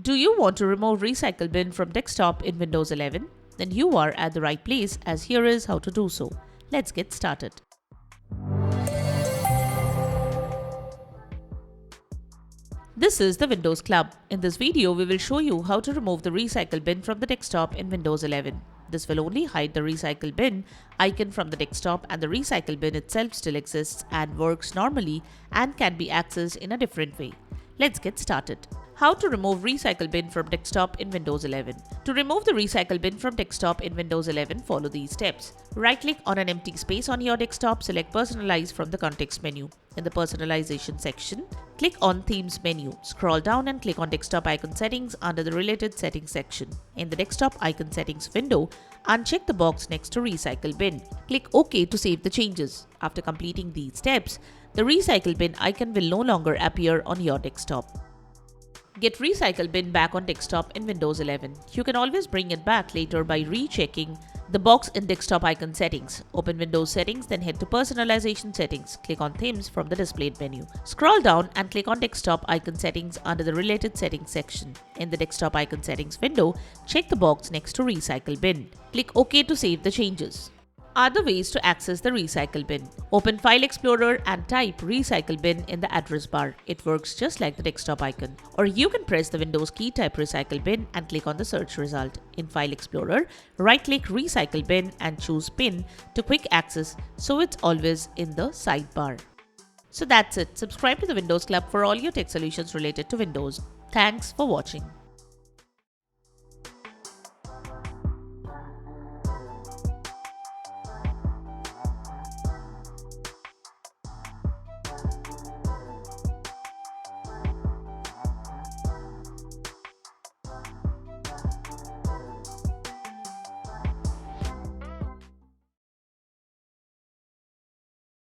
Do you want to remove Recycle Bin from desktop in Windows 11? Then you are at the right place, as here is how to do so. Let's get started. This is the Windows Club. In this video, we will show you how to remove the Recycle Bin from the desktop in Windows 11. This will only hide the Recycle Bin icon from the desktop, and the Recycle Bin itself still exists and works normally and can be accessed in a different way. Let's get started. How to remove Recycle Bin from desktop in Windows 11. To remove the Recycle Bin from desktop in Windows 11, follow these steps. Right-click on an empty space on your desktop, select Personalize from the context menu. In the Personalization section, click on Themes menu. Scroll down and click on Desktop Icon Settings under the Related Settings section. In the Desktop Icon Settings window, uncheck the box next to Recycle Bin. Click OK to save the changes. After completing these steps, the Recycle Bin icon will no longer appear on your desktop. Get Recycle Bin back on desktop in Windows 11. You can always bring it back later by rechecking the box in Desktop Icon Settings. Open Windows Settings, then head to Personalization Settings. Click on Themes from the displayed menu. Scroll down and click on Desktop Icon Settings under the Related Settings section. In the Desktop Icon Settings window, check the box next to Recycle Bin. Click OK to save the changes. Other ways to access the Recycle Bin. Open File Explorer and type Recycle Bin in the address bar. It works just like the desktop icon. Or you can press the Windows key, type Recycle Bin and click on the search result. In File Explorer, right-click Recycle Bin and choose Bin to quick access, so it's always in the sidebar. So that's it. Subscribe to the Windows Club for all your tech solutions related to Windows. Thanks for watching.